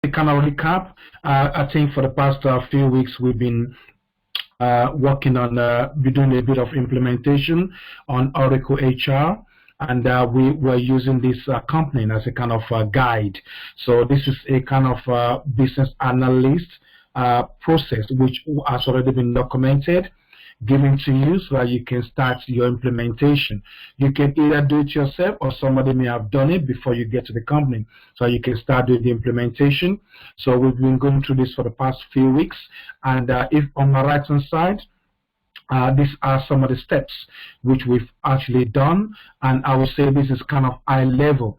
kind of recap, I think for the past few weeks we've been working on doing a bit of implementation on Oracle HR, and we were using this company as a kind of guide. So this is a kind of business analyst process which has already been documented, given to you so that you can start your implementation. You can either do it yourself or somebody may have done it before you get to the company, so you can start doing the implementation. So we've been going through this for the past few weeks, and if on my right hand side, these are some of the steps which we've actually done, and I would say this is kind of high level,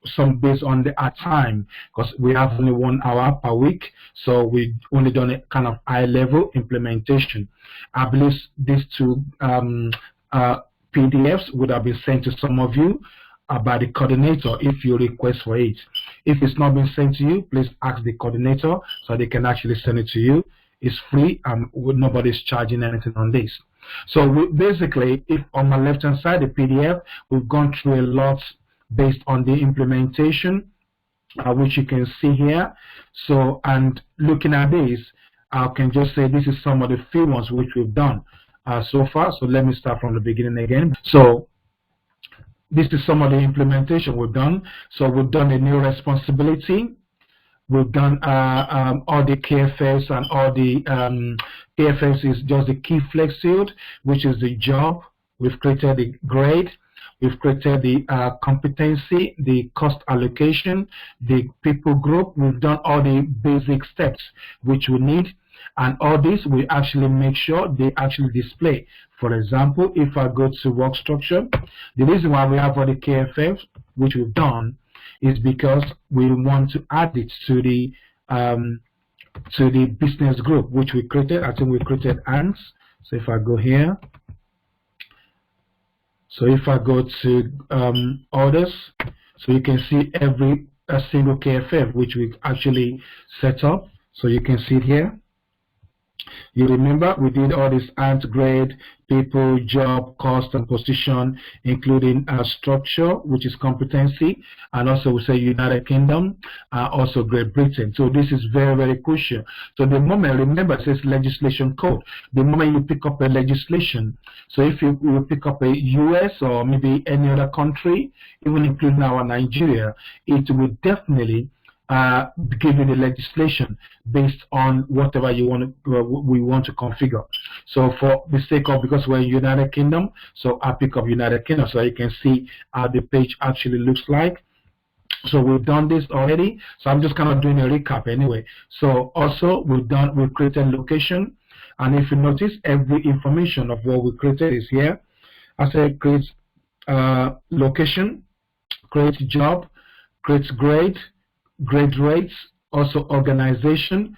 some based on our time, because we have only 1 hour per week, so we only done a kind of high level implementation. I believe these two PDFs would have been sent to some of you by the coordinator if you request for it. If it's not been sent to you, please ask the coordinator so they can actually send it to you. It's free, nobody's charging anything on this. So basically, if on my left hand side, the PDF, we've gone through a lot based on the implementation, which you can see here. So, and looking at this, I can just say this is some of the few ones which we've done so far. So let me start from the beginning again. So this is some of the implementation we've done. So we've done a new responsibility. We've done all the KFS, and all the KFS is just the key flex field, which is the job. We've created the grade. We've created the competency, the cost allocation, the people group. We've done all the basic steps which we need. And all this, we actually make sure they actually display. For example, if I go to work structure, the reason why we have all the KFF, which we've done, is because we want to add it to the business group, which we created. I think we created ANTS. So if I go here, so if I go to orders, so you can see every single KFF which we've actually set up. So you can see it here. You remember we did all this ANT grade, people, job, cost, and position, including structure, which is competency, and also we say United Kingdom, also Great Britain. So this is very, very crucial. So the moment, remember, it says legislation code. The moment you pick up a legislation, so if you pick up a US or maybe any other country, even including our Nigeria, it will definitely give you the legislation based on whatever you want to, we want to configure. So for the sake of, because we're in United Kingdom, so I pick up United Kingdom so you can see how the page actually looks like. So we've done this already. So I'm just kind of doing a recap anyway. So also we've created location, and if you notice, every information of what we created is here. I said create location, create job, create grade, grade rates, also organization,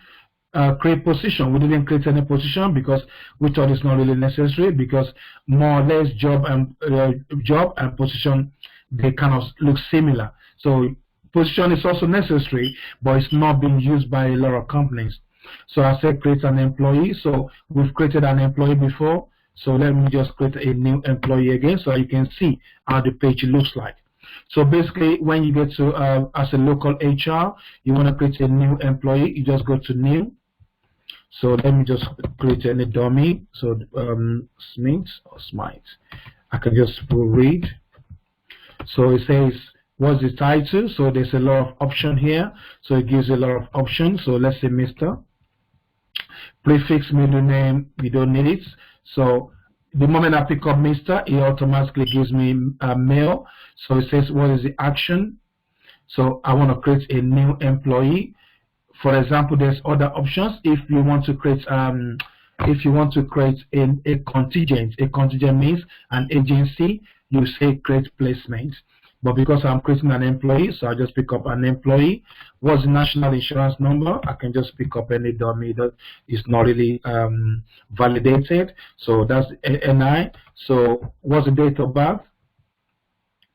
create position. We didn't create any position because we thought it's not really necessary, because more or less job and position, they kind of look similar. So position is also necessary, but it's not being used by a lot of companies. So I said create an employee. So we've created an employee before. So let me just create a new employee again so you can see how the page looks like. So basically, when you get to, as a local HR, you want to create a new employee, you just go to new. So let me just create any dummy. So Smith or Smite. I can just read. So it says, what's the title? So there's a lot of option here. So it gives a lot of options. So let's say Mr. Prefix, middle name, we don't need it. So the moment I pick up Mr., it automatically gives me a male. So it says, what is the action? So I want to create a new employee. For example, there's other options. If you want to create a contingent means an agency, you say create placement. But because I'm creating an employee, so I just pick up an employee. What's the national insurance number? I can just pick up any dummy that is not really validated. So that's NI. So what's the date of birth?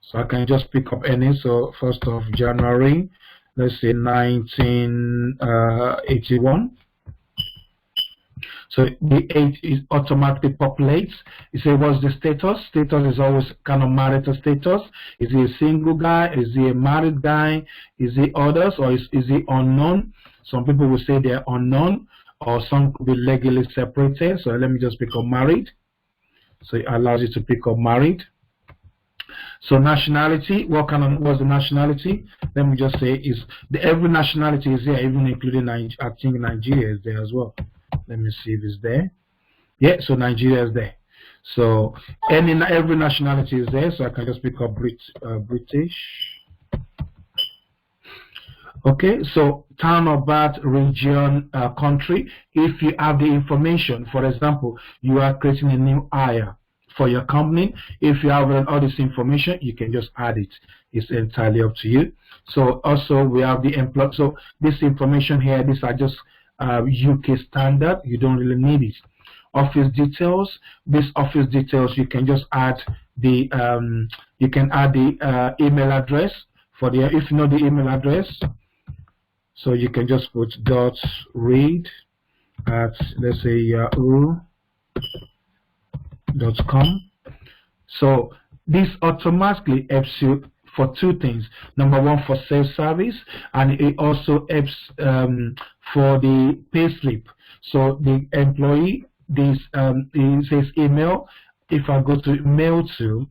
So I can just pick up any. So 1st of January, let's say 1981. So the age is automatically populates. You say, what's the status? Status is always kind of marital status. Is he a single guy? Is he a married guy? Is he others, or is he unknown? Some people will say they're unknown, or some could be legally separated. So let me just pick up married. So it allows you to pick up married. So nationality, what's the nationality? Let me just say every nationality is there, even including I think Nigeria is there as well. Let me see if it's there. Yeah, so Nigeria is there. So every nationality is there. So I can just pick up British. Okay, so town of birth, region, country. If you have the information, for example, you are creating a new hire for your company. If you have all this information, you can just add it. It's entirely up to you. So also we have the employee. So this information here, these are just UK standard. You don't really need it. Office details. This office details, you can just add the email address for the, if you know the email address. So you can just put .read at, let's say, yahoo.com. So this automatically helps you for two things. Number one, for self-service, and it also helps for the payslip. So the employee, it says email. If I go to mail to,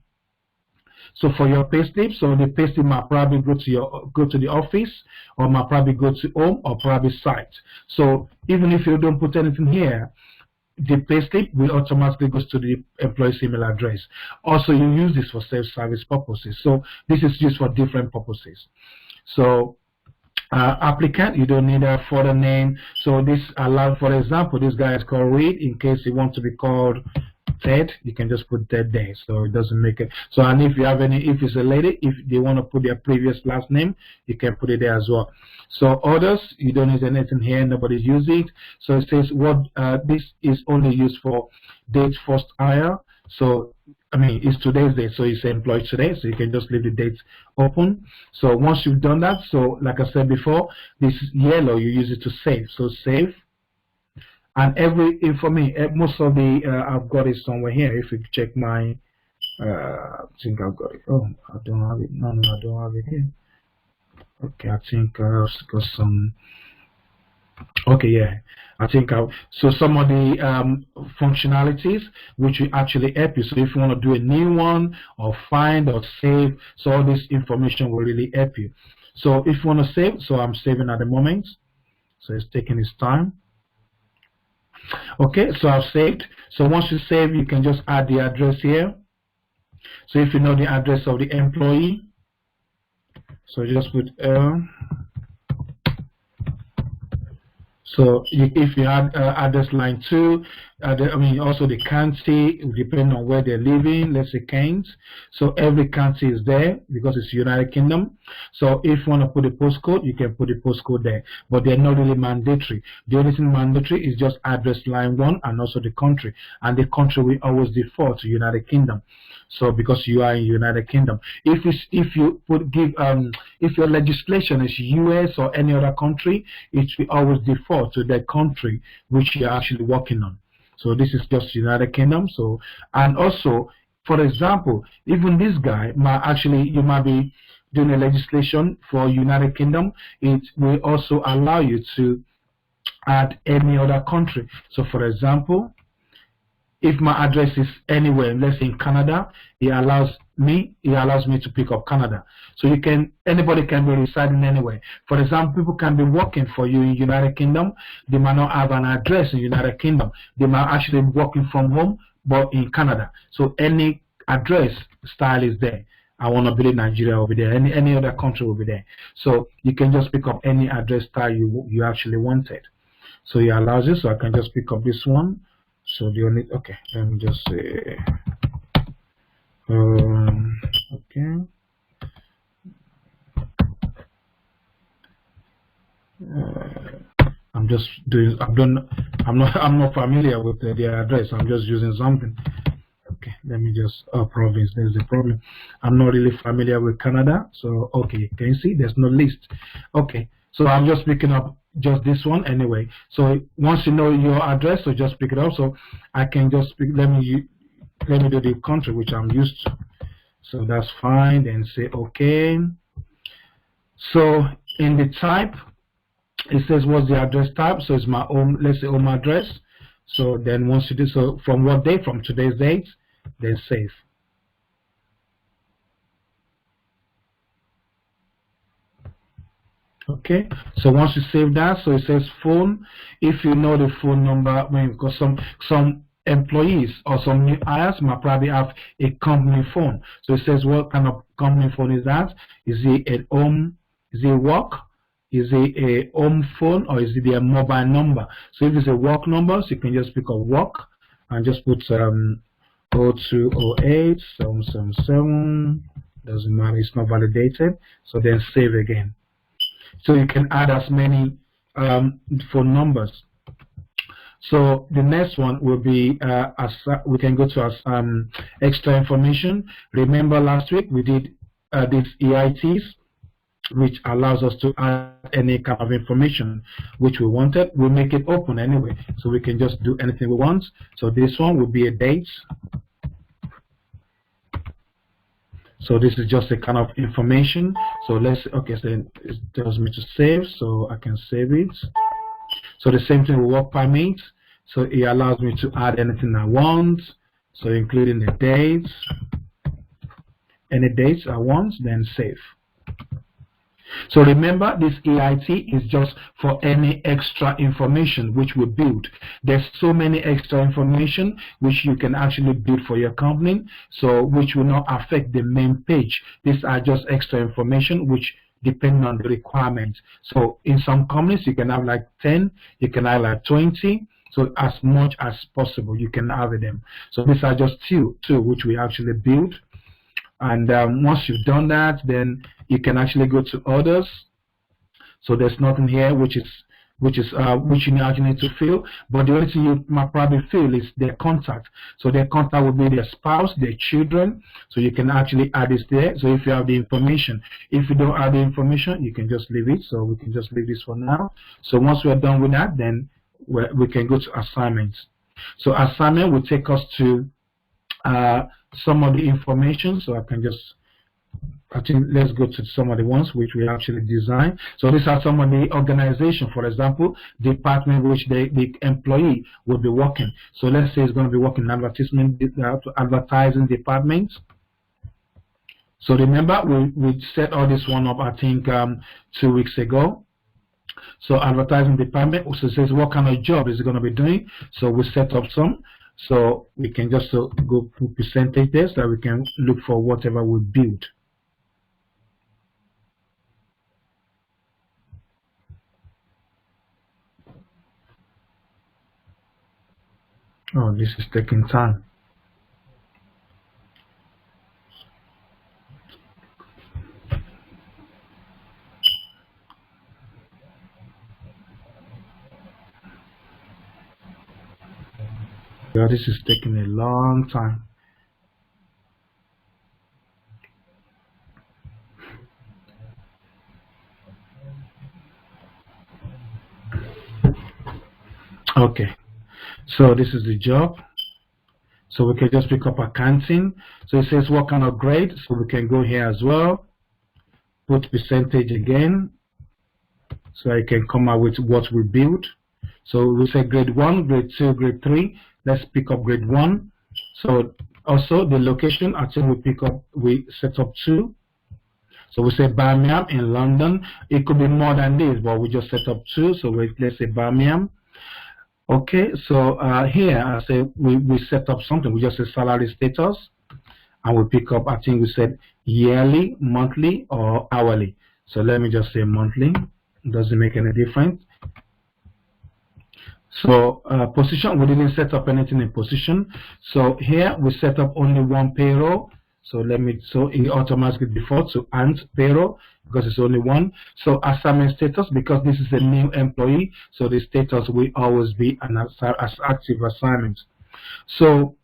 so for your payslip, so the payslip might probably go to the office, or might probably go to home, or probably site. So even if you don't put anything here, the payslip will automatically go to the employee's email address. Also, you use this for self-service purposes. So this is used for different purposes. So applicant, you don't need a further name. So this allows, for example, this guy is called Reed. In case he wants to be called Ted, you can just put Ted there, so it doesn't make it. So, and if you have if it's a lady, if they want to put their previous last name, you can put it there as well. So others, you don't need anything here, nobody's using it. So it says this is only used for date first hire. So I mean, it's today's date, so it's employed today, so you can just leave the date open. So once you've done that, so like I said before, this yellow, you use it to save. So save. And most of the I've got it somewhere here. If you check my, I think I've got it. Oh, I don't have it. No, I don't have it here. Okay, I think I've got some. Okay, yeah, I think so some of the functionalities which will actually help you. So if you want to do a new one, or find, or save, so all this information will really help you. So if you want to save, so I'm saving at the moment. So it's taking its time. Okay, so I've saved. So once you save, you can just add the address here. So if you know the address of the employee, so just put so if you add address line 2, also the county, depending on where they're living, let's say Kent. So every county is there because it's United Kingdom. So if you want to put a postcode, you can put a postcode there, but they're not really mandatory. The only thing mandatory is just address line 1 and also the country, and the country will always default to United Kingdom. So because you are in United Kingdom, if your legislation is US or any other country, it will always default to the country which you're actually working on. So this is just United Kingdom. So, and also, for example, even this guy you might be doing a legislation for United Kingdom. It will also allow you to add any other country. So for example, if my address is anywhere, let's say in Canada, it allows me to pick up Canada. So anybody can be residing anywhere. For example, people can be working for you in United Kingdom. They might not have an address in United Kingdom. They might actually be working from home, but in Canada. So any address style is there. I want to be in Nigeria over there. Any other country will be there. So you can just pick up any address style you actually wanted. So it allows you. So I can just pick up this one. So the only, okay, let me just say, okay. I'm just doing, I'm not familiar with the address. I'm just using something. Okay, let me just, province, there's the problem. I'm not really familiar with Canada. So, okay, can you see there's no list? Okay, so I'm just picking up just this one anyway. So once you know your address, so just pick it up. So I can just pick, let me do the country which I'm used to. So that's fine. Then say OK. So in the type, it says what's the address type. So it's my home, let's say home address. So then once you do so, from what day? From today's date, then save. Okay, so once you save that, so it says phone. If you know the phone number, because some employees or some new hires might probably have a company phone. So it says what kind of company phone is that? Is it a home? Is it work? Is it a home phone, or is it a mobile number? So if it's a work number, so you can just pick up work and just put 0208 777. Doesn't matter, it's not validated. So then save again. So you can add as many phone numbers. So the next one will be we can go to as extra information. Remember last week we did these EITs, which allows us to add any kind of information which we wanted. We'll make it open anyway, so we can just do anything we want. So this one will be a date. So this is just a kind of information. So let's, okay, so it tells me to save, so I can save it. So the same thing with work permit. So it allows me to add anything I want. So including the dates, any dates I want, then save. So remember, this EIT is just for any extra information which we build. There's so many extra information which you can actually build for your company, so which will not affect the main page. These are just extra information which depend on the requirements. So in some companies you can have like 10, you can have like 20. So as much as possible you can have them. So these are just two which we actually build. And once you've done that, then you can actually go to others. So there's nothing here which you actually need to fill. But the only thing you might probably fill is their contact. So their contact will be their spouse, their children. So you can actually add this there. So if you have the information, if you don't have the information, you can just leave it. So we can just leave this for now. So once we're done with that, then we can go to assignments. So assignment will take us to some of the information. So I think let's go to some of the ones which we actually designed. So these are some of the organization, for example, department which the employee will be working. So let's say it's going to be working in advertising department. So remember, we set all this one up, I think 2 weeks ago. So advertising department also says what kind of job is it going to be doing. So we set up some. So we can just go to percentage there, so that we can look for whatever we build. Oh, this is taking time. Yeah, this is taking a long time. Okay, so this is the job. So we can just pick up accounting. So it says what kind of grade. So we can go here as well. Put percentage again. So I can come out with what we build. So we say grade 1, grade 2, grade 3. Let's pick up grade 1. So also the location, I think we set up 2. So we say Birmingham in London. It could be more than this, but we just set up 2. So let's say Birmingham. Okay, so here I say we set up something. We just say salary status, and we pick up, I think we said yearly, monthly, or hourly. So let me just say monthly. Doesn't make any difference. So position, we didn't set up anything in position. So here we set up only one payroll. So it automatically defaults to ANT payroll because it's only one. So assignment status, because this is a new employee, so the status will always be as active assignment. So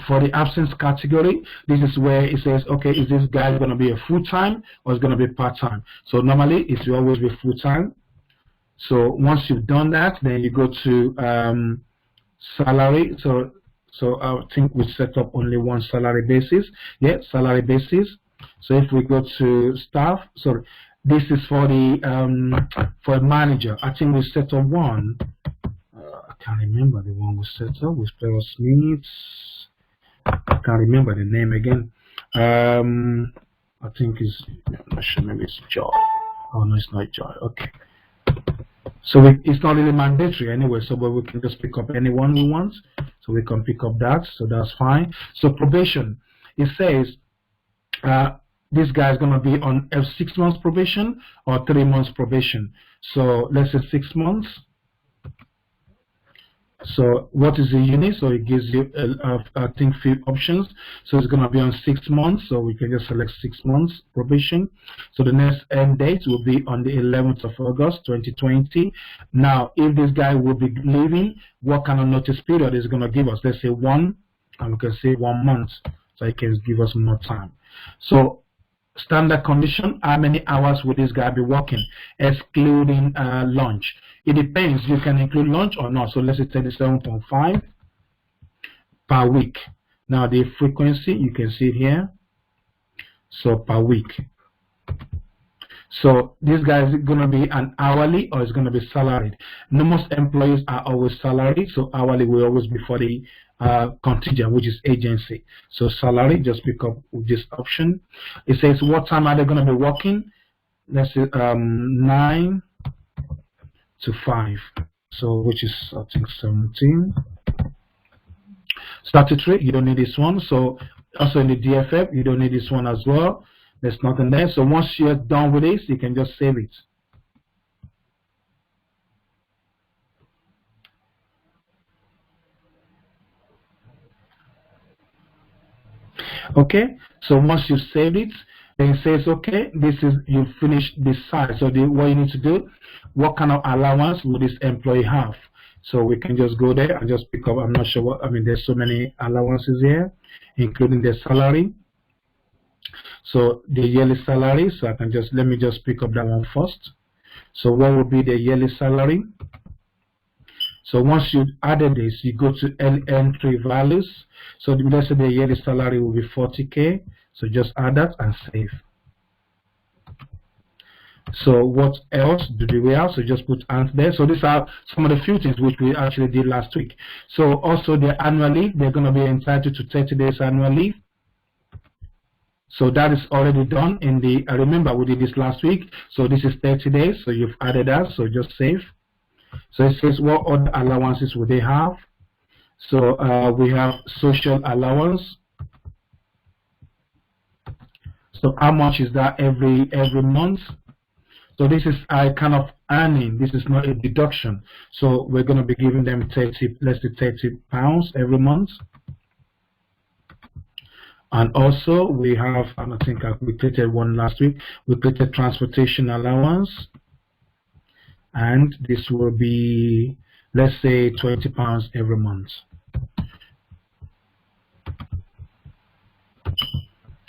for the absence category, this is where it says, okay, is this guy going to be a full-time or is going to be part-time? So normally it will always be full-time. So once you've done that, then you go to salary. So I think we set up only one salary basis. Yeah, salary basis. So if we go to staff, sorry, this is for the for a manager. I think we set up one. I can't remember the one we set up with Player Smith. I can't remember the name again. I think it's, I'm not sure, maybe it's Joy. Oh no, it's not Joy. Okay. So it's not really mandatory anyway, so but we can just pick up anyone we want. So we can pick up that, so that's fine. So probation, it says this guy is going to be on a 6 months probation or 3 months probation. So let's say 6 months. So what is the unit? So it gives you, I think, few options. So it's going to be on 6 months. So we can just select 6 months probation. So the next end date will be on the 11th of August, 2020. Now, if this guy will be leaving, what kind of notice period is going to give us? Let's say 1, and we can say 1 month. So it can give us more time. So standard condition, how many hours would this guy be working, excluding lunch? It depends. You can include lunch or not. So let's say 37.5 per week. Now the frequency, you can see it here. So per week. So this guy is going to be an hourly or is going to be salaried. No, most employees are always salaried. So hourly will always be for the contingent, which is agency. So salary, just pick up this option. It says what time are they going to be working? Let's say 9 to 5. So which is, I think, 17. Statutory, you don't need this one. So also in the DFF, you don't need this one as well. There's nothing there. So once you're done with this, you can just save it. Okay, so once you save it, then it says, okay, this is, you finished this side. So what you need to do, what kind of allowance will this employee have? So we can just go there and just pick up, I'm not sure what, I mean, there's so many allowances here, including their salary. So the yearly salary, so I can just, let me just pick up that one first. So what will be the yearly salary? So once you've added this, you go to entry values. So let's say the yearly salary will be 40K. So just add that and save. So what else do we have? So just put ant there. So these are some of the few things which we actually did last week. So also the annual leave, they're going to be entitled to 30 days annual leave. So that is already done in the, I remember we did this last week. So this is 30 days. So you've added that. So just save. So it says what other allowances would they have? So we have social allowance. So how much is that every month? So this is a kind of earning. This is not a deduction. So we're going to be giving them 30, let's say 30 pounds every month. And also we have, and I think we created one last week. We created transportation allowance. And this will be, let's say, 20 pounds every month.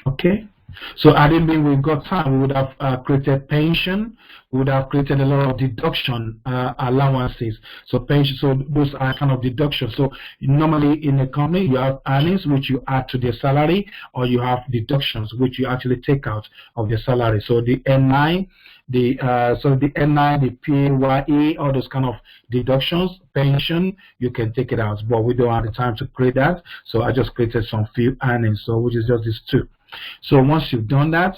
Okay, so I didn't mean we've got time. We would have created pension. We would have created a lot of deduction allowances. So pension, so those are kind of deductions. So normally in a company you have earnings which you add to their salary, or you have deductions which you actually take out of the salary. So the N9, the N9, the PAYE, all those kind of deductions, pension, you can take it out. But we don't have the time to create that. So I just created some few earnings. So which is just these two. So once you've done that,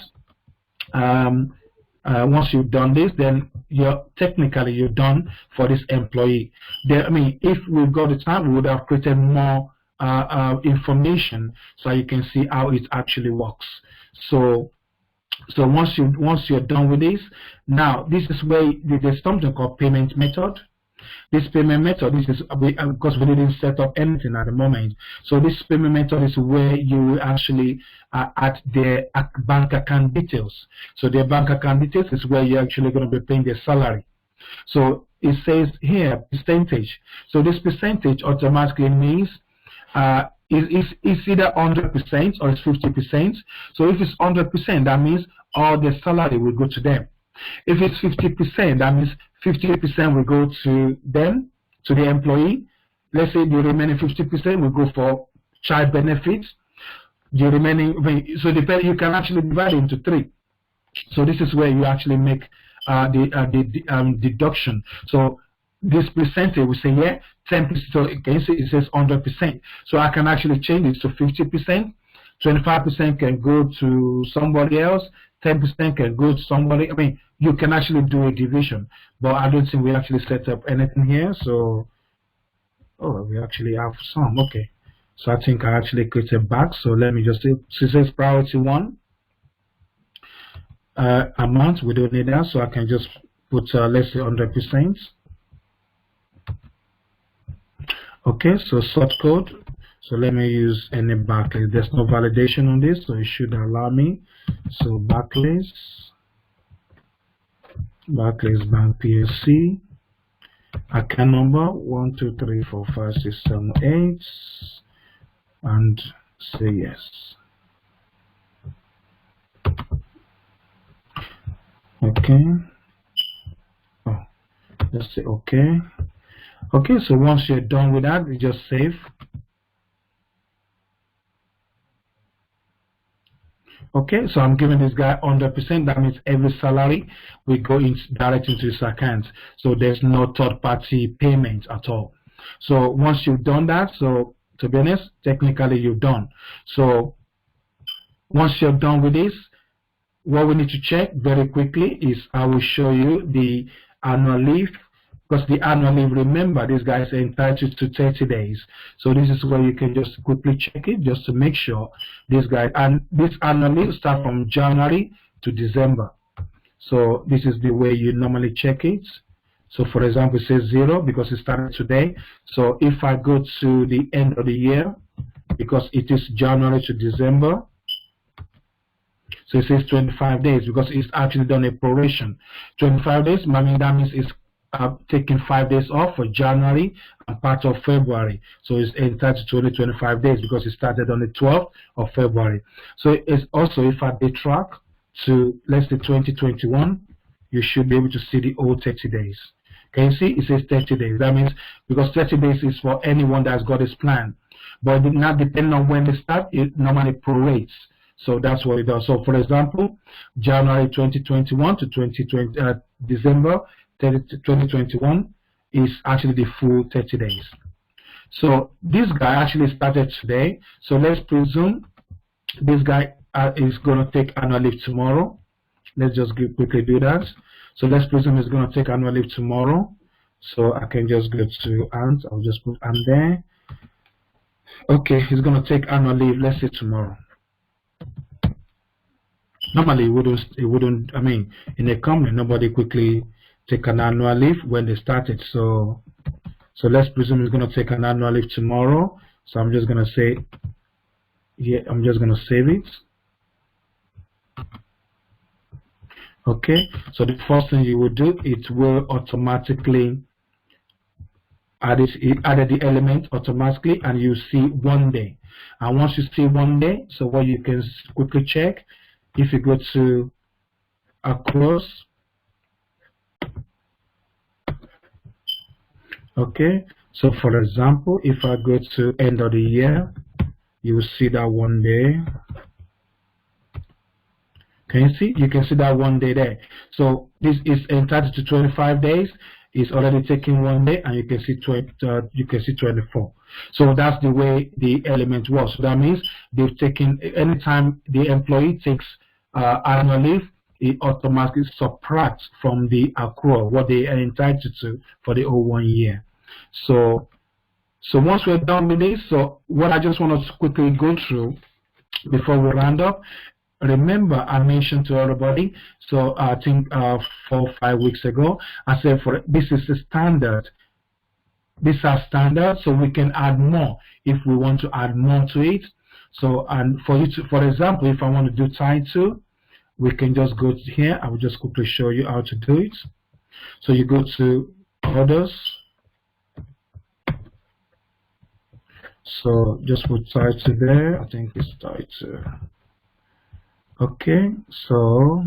once you've done this, then you're done for this employee. I mean, if we've got the time, we would have created more information so you can see how it actually works. So once you're done with this, now this is where there's something called payment method. This payment method, this is because we didn't set up anything at the moment. So this payment method is where you actually add the bank account details. So the bank account details is where you're actually going to be paying their salary. So it says here percentage. So this percentage automatically means it's either 100% or it's 50%. So if it's 100%, that means all the salary will go to them. If it's 50%, that means 50% will go to them, to the employee. Let's say the remaining 50% will go for child benefits. The remaining, so you can actually divide it into 3. So this is where you actually make the deduction. So this percentage, we say, yeah, 10%. So it says 100%. So I can actually change it to 50%. 25% can go to somebody else. 10% can go to somebody. I mean, you can actually do a division, but I don't think we actually set up anything here. So, oh, we actually have some. Okay. So I think I actually created back. So let me just say, it says priority 1. Amount, we don't need that, so I can just put let's say 100%. Okay, so sort code. So let me use any Barclays. There's no validation on this, so it should allow me. So Barclays Bank PLC, account number 1 2 3 4 5 6 7 8, and say yes. Okay. Oh, let's say okay. Okay, so once you're done with that, you just save. Okay, so I'm giving this guy 100%. That means every salary will go direct into his account. So there's no third-party payment at all. So once you've done that, so to be honest, technically you're done. So once you're done with this, what we need to check very quickly is I will show you the annual leave, because the annual leave, remember, these guys are entitled to 30 days. So this is where you can just quickly check it just to make sure this guy, and this annual leave starts from January to December. So this is the way you normally check it. So for example, it says 0 because it started today. So if I go to the end of the year, because it is January to December, so it says 25 days because it's actually done a proration. 25 days, I mean, that means it's taking 5 days off for January and part of February. So it's entitled to only 25 days because it started on the 12th of February. So it's also, if I detract to, let's say 2021, you should be able to see the whole 30 days. Can you see? It says 30 days. That means because 30 days is for anyone that's got his plan. But not depending on when they start, it normally prorates. So that's what it does. So for example, January 2021 to December 2021 is actually the full 30 days. So this guy actually started today. So let's presume this guy is going to take annual leave tomorrow. Let's just quickly do that. So let's presume he's going to take annual leave tomorrow. So I can just go to Ant. I'll just put Ant there. Okay, he's going to take annual leave, let's say tomorrow. Normally, it wouldn't, I mean, in a company, nobody quickly take an annual leave when they started. So let's presume he's going to take an annual leave tomorrow. So I'm just going to say, yeah, I'm just going to save it. Okay, so the first thing you will do, it will automatically added the element automatically, and you see 1 day. And once you see 1 day, so what you can quickly check, if you go to across, okay, so for example, if I go to end of the year, you will see that 1 day. Can you see? You can see that 1 day there. So this is entitled to 25 days. It's already taking 1 day, and you can see 24. So that's the way the element was. So that means they've taken, anytime the employee takes annual leave, it automatically subtracts from the accrual what they are entitled to for the whole 1 year. So once we're done with this, so what I just want to quickly go through before we round up. Remember, I mentioned to everybody, so I think 4 or 5 weeks ago, I said this is the standard. These are standard, so we can add more if we want to add more to it. So, and for you to, for example, if I want to do title, we can just go to here. I will just quickly show you how to do it. So you go to others. So just put title there. I think it's title. Okay, so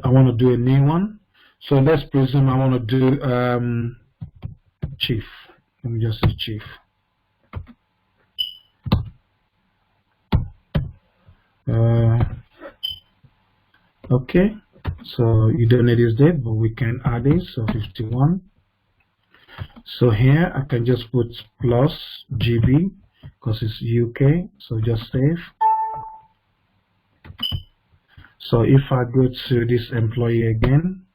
I want to do a new one. So let's presume I want to do chief. Let me just say chief. Okay, so you don't need this date, but we can add it. So 51. So here I can just put plus GB because it's UK. So just save. So if I go to this employee again,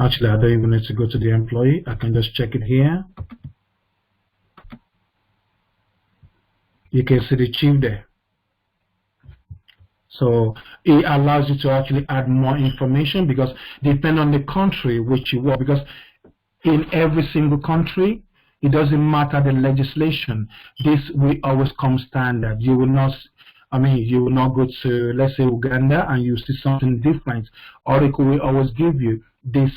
actually I don't even need to go to the employee. I can just check it here. You can see the chief there. So it allows you to actually add more information because depending on the country which you work, because in every single country, it doesn't matter the legislation. This will always come standard. You will not, you will not go to, let's say, Uganda and you see something different. Oracle will always give you this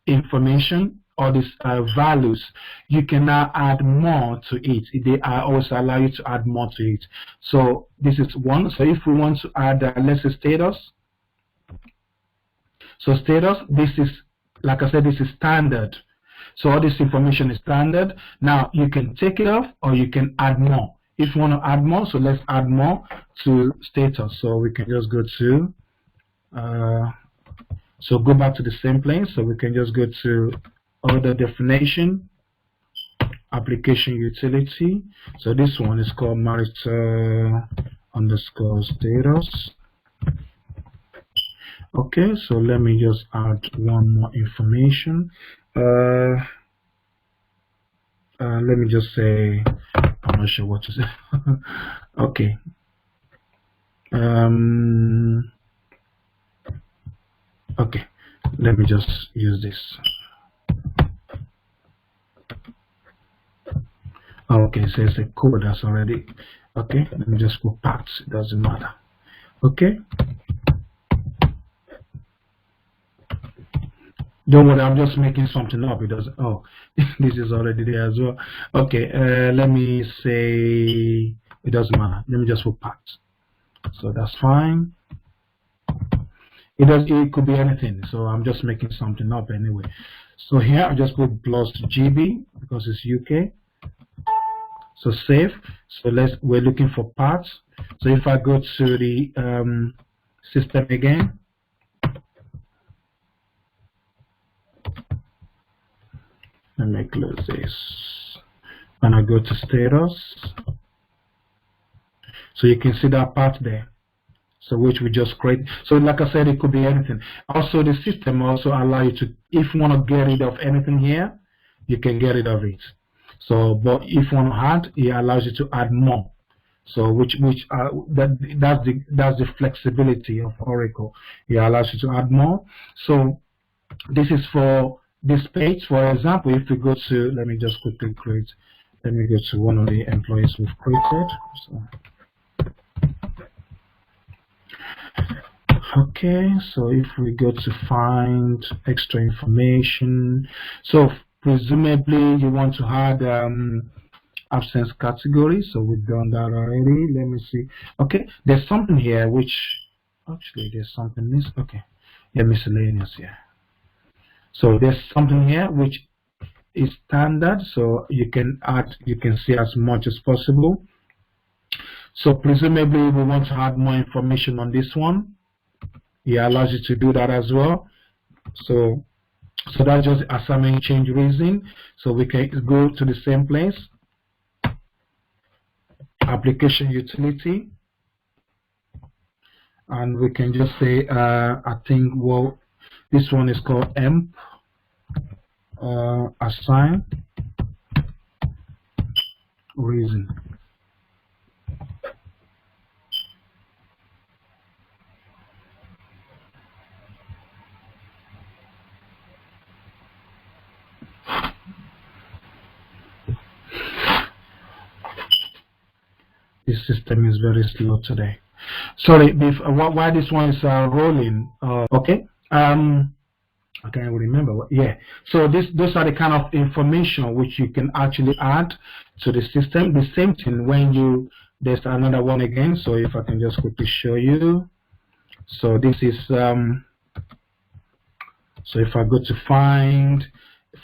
information or these values. You can now add more to it. They also allow you to add more to it. So this is one. So if we want to add, let's say, status. So status, this is, like I said, this is standard. So all this information is standard. Now you can take it off or you can add more. If you want to add more, so let's add more to status. So we can just go to, so go back to the same place. So we can just go to other definition, application utility. So this one is called marital underscore status. Okay, so let me just add one more information. Let me just say, I'm not sure what to say. Okay. Okay, let me just use this. Okay, so it's a code that's already. Okay, let me just put parts. It doesn't matter. Okay. Don't worry, I'm just making something up. It doesn't. Oh, this is already there as well. Okay, let me say it doesn't matter. Let me just put parts. So that's fine. It could be anything. So I'm just making something up anyway. So here I just put plus GB because it's UK. So save. So we're looking for parts. So if I go to the system again. Let me close this. And I go to status. So you can see that part there. So which we just create. So like I said, it could be anything. Also the system also allow you to, if you want to get rid of anything here, you can get rid of it. So but if you want to add, it allows you to add more. So that's the flexibility of Oracle. It allows you to add more. So this is for this page. For example, if we go to, let me just quickly create, let me go to one of the employees we've created. So, okay, so if we go to find extra information, so presumably you want to add absence category. So we've done that already. Let me see. Okay, there's something here which actually there's something missing. Okay, yeah, miscellaneous here. So there's something here which is standard, so you can add, you can see as much as possible. So presumably we want to add more information on this one. It allows you to do that as well. So that's just assignment change reason. So we can go to the same place, application utility, and we can just say I think, well, this one is called emp assign reason. This system is very slow today. Sorry, why this one is rolling? Okay. I can't remember what. Yeah. So those are the kind of information which you can actually add to the system. The same thing when there's another one again. So if I can just quickly show you. So this is so if I go to find,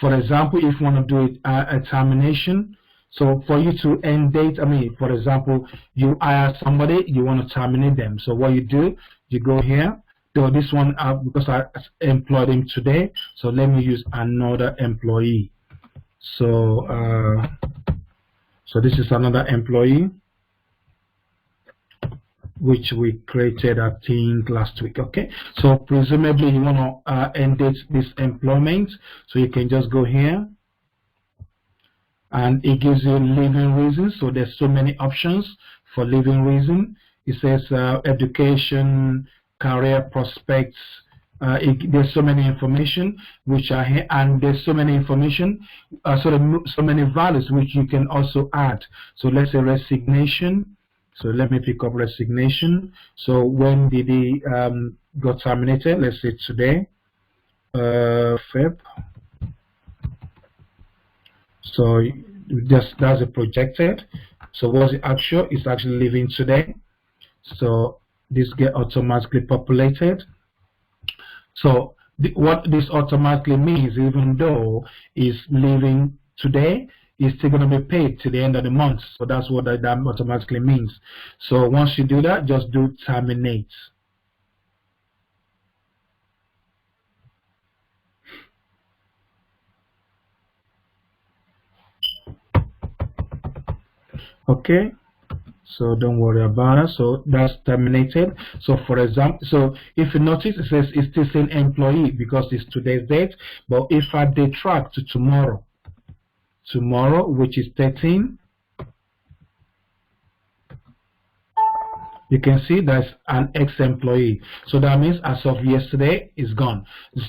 for example, if you want to do it a termination, so for you to end date, I mean, for example, you hire somebody, you want to terminate them. So what you do, you go here. So this one, because I employed him today, so let me use another employee. So so this is another employee which we created, I think, last week. Okay, so presumably you want to end date this employment, so you can just go here and it gives you leaving reasons. So there's so many options for leaving reason. It says education, career prospects. There's so many information which are here, and there's so many information, so many values which you can also add. So let's say resignation. So let me pick up resignation. So when did he got terminated? Let's say today, Feb. So that's a projected. So what's the actual? It's actually leaving today. So this get automatically populated. So what this automatically means, even though it's leaving today, it's still going to be paid to the end of the month. So that's what that automatically means. So once you do that, just do terminate. Okay. So don't worry about it. So that's terminated. So for example, so if you notice, it says it's still saying employee because it's today's date. But if I detract to tomorrow, which is 13, you can see that's an ex-employee. So that means as of yesterday, it's gone.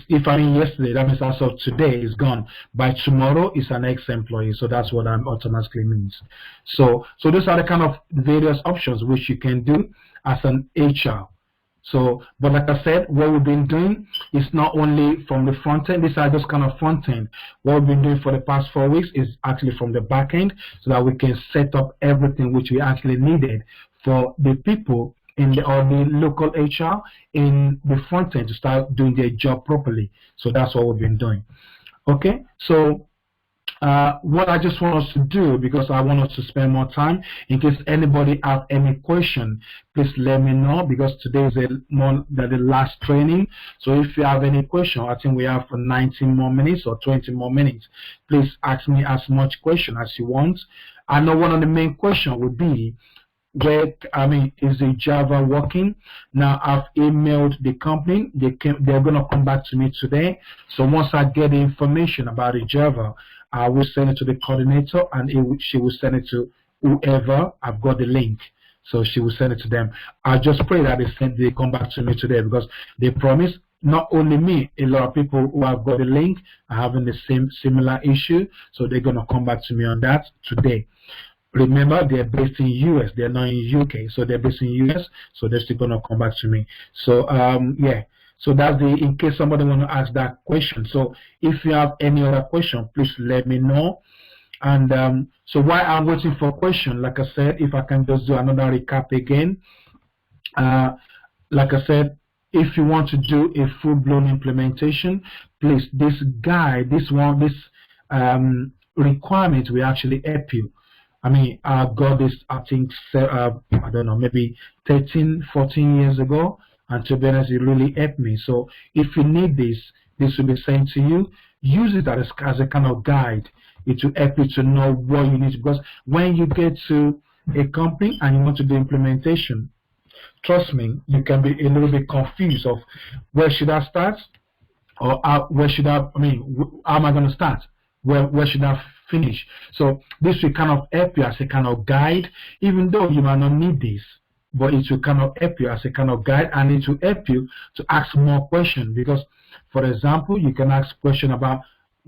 If I mean yesterday, that means as of today, it's gone. By tomorrow, it's an ex-employee. So that's what that automatically means. So those are the kind of various options which you can do as an HR. So, but like I said, what we've been doing is not only from the front end. These are just kind of front end. What we've been doing for the past 4 weeks is actually from the back end, so that we can set up everything which we actually needed for the people in the or the local HR in the front end to start doing their job properly. So that's what we've been doing. Okay, so what I just want us to do, because I want us to spend more time, in case anybody have any question, please let me know, because today is the last training. So if you have any question, I think we have 19 more minutes or 20 more minutes. Please ask me as much question as you want. I know one of the main questions would be, where, is the Java working? Now I've emailed the company. They're going to come back to me today. So once I get the information about the Java, I will send it to the coordinator, and she will send it to whoever I've got the link. So she will send it to them. I just pray that they come back to me today, because they promise not only me, a lot of people who have got the link are having the similar issue. So they're going to come back to me on that today. Remember, they're based in US, they're not in UK, so they're based in US, so they're still gonna come back to me. So yeah, so that's in case somebody want to ask that question. So if you have any other question, please let me know. And so while I'm waiting for question, like I said, if I can just do another recap again. Like I said, if you want to do a full-blown implementation, please, this guide, this requirement will actually help you. I got this, I think, I don't know, maybe 13, 14 years ago, and to be honest, it really helped me. So if you need this will be sent to you. Use it as a kind of guide. It will help you to know what you need, because when you get to a company and you want to do implementation, trust me, you can be a little bit confused of where should I start, or where should how am I going to start? Where should I finish? So this will kind of help you as a kind of guide, even though you might not need this, but it will kind of help you as a kind of guide, and it will help you to ask more questions. Because, for example, you can ask questions about,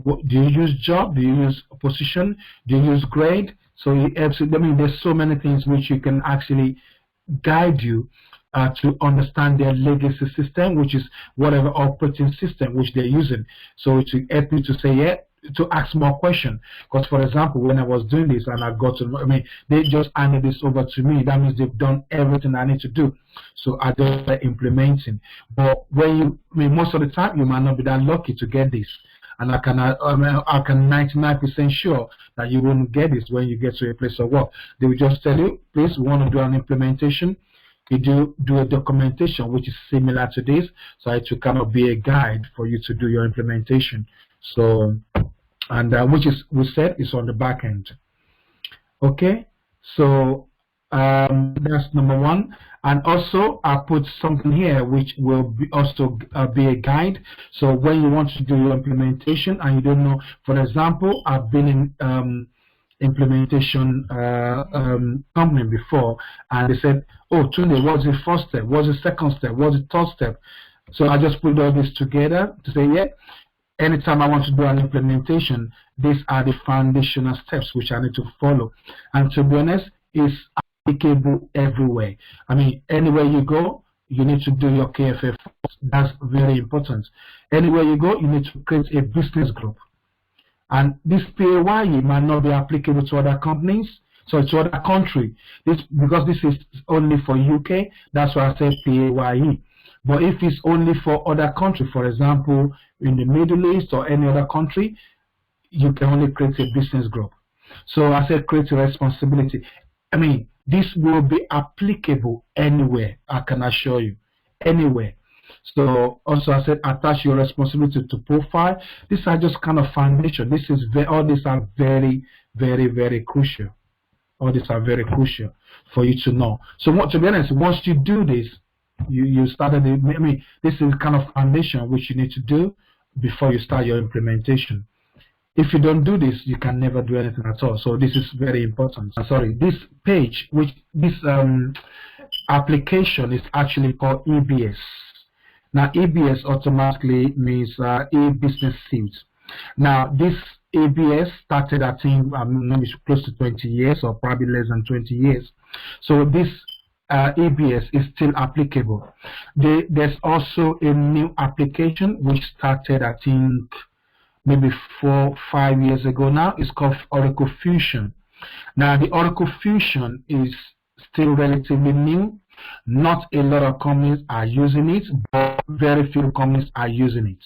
do you use job? Do you use position? Do you use grade? So it helps you. There's so many things which you can actually guide you to understand their legacy system, which is whatever operating system which they're using. So it will help you to say, yeah, to ask more questions. Because, for example, when I was doing this and I got to, I mean, they just handed this over to me. That means they've done everything I need to do. So I just start implementing. But when you, I mean, most of the time, you might not be that lucky to get this. And I can 99% sure that you won't get this when you get to a place of work. They will just tell you, please, we want to do an implementation. You do a documentation which is similar to this, so it will kind of be a guide for you to do your implementation. So, and which is, we said, is on the back end. Okay, so that's number one. And also, I put something here which will be also be a guide. So when you want to do your implementation and you don't know, for example, I've been in implementation company before, and they said, oh, Tunde, what's the first step? What's the second step? What's the third step? So I just put all this together to say, yeah, anytime I want to do an implementation, these are the foundational steps which I need to follow. And to be honest, it's applicable everywhere. I mean, anywhere you go, you need to do your KFF first. That's very important. Anywhere you go, you need to create a business group. And this PAYE might not be applicable to other companies, so to other country. Because this is only for UK, that's why I say PAYE. But if it's only for other country, for example, in the Middle East or any other country, you can only create a business group. So I said create a responsibility. I mean, this will be applicable anywhere, I can assure you, anywhere. So also I said attach your responsibility to profile. These are just kind of foundation. All these are very, very, very crucial. All these are very crucial for you to know. So to be honest, once you do this, you started. I mean, this is kind of foundation which you need to do before you start your implementation. If you don't do this, you can never do anything at all. So this is very important. Sorry, this page, this application is actually called EBS. Now, EBS automatically means e-business suite. Now, this EBS started, I think, maybe close to 20 years or probably less than 20 years. So this EBS is still applicable. There's also a new application which started, I think, maybe 4 or 5 years ago now. It's called Oracle Fusion. Now, the Oracle Fusion is still relatively new. Not a lot of companies are using it, but very few companies are using it.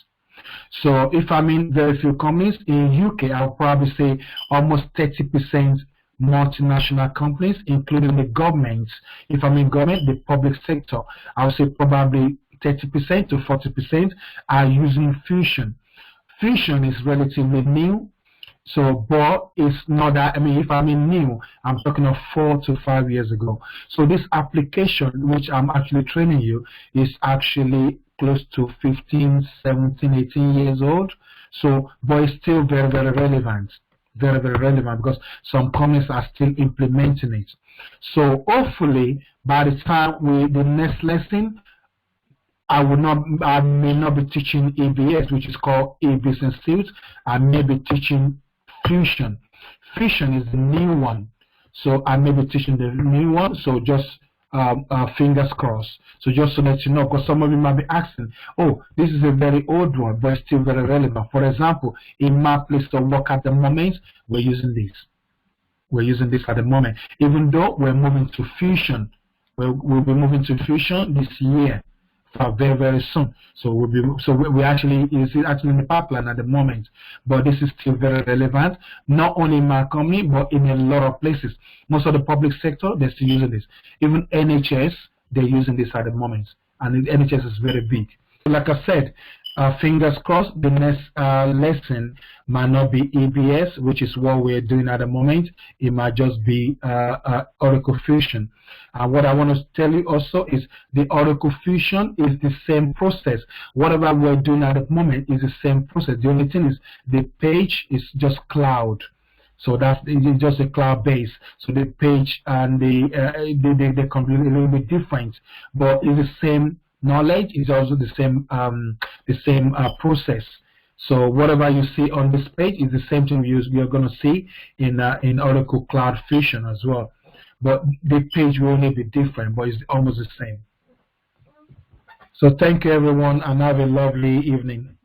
So if I mean very few companies, in UK, I'll probably say almost 30% multinational companies, including the government. If I mean government, the public sector, I would say probably 30% to 40% are using Fusion. Fusion is relatively new. So, but it's not that, I mean, if I mean new, I'm talking of 4 to 5 years ago. So this application, which I'm actually training you, is actually close to 15, 17, 18 years old. So, but it's still very, very relevant. Very, very relevant because some companies are still implementing it. So hopefully, by the time the next lesson, I may not be teaching EBS, which is called e-business suite. I may be teaching Fusion. Fusion is the new one, so I may be teaching the new one. So just fingers crossed. So just to let you know, because some of you might be asking, oh, this is a very old one, but still very relevant. For example, in my place of work at the moment, we're using this. We're using this at the moment, even though we're moving to Fusion. We'll be moving to Fusion this year. Very, very soon. So we actually is actually in the pipeline at the moment, but this is still very relevant, not only in my company but in a lot of places. Most of the public sector, they're still using this. Even NHS, they're using this at the moment, and the NHS is very big. Like I said, fingers crossed, the next lesson might not be EBS, which is what we're doing at the moment. It might just be Oracle Fusion. And what I want to tell you also is the Oracle Fusion is the same process. Whatever we're doing at the moment is the same process. The only thing is the page is just cloud. So it's just a cloud base. So the page and they're completely a little bit different, but it's the same knowledge. Is also the same process. So whatever you see on this page is the same thing you're going to see in Oracle Cloud Fusion as well. But the page will only be different, but it's almost the same. So thank you everyone, and have a lovely evening.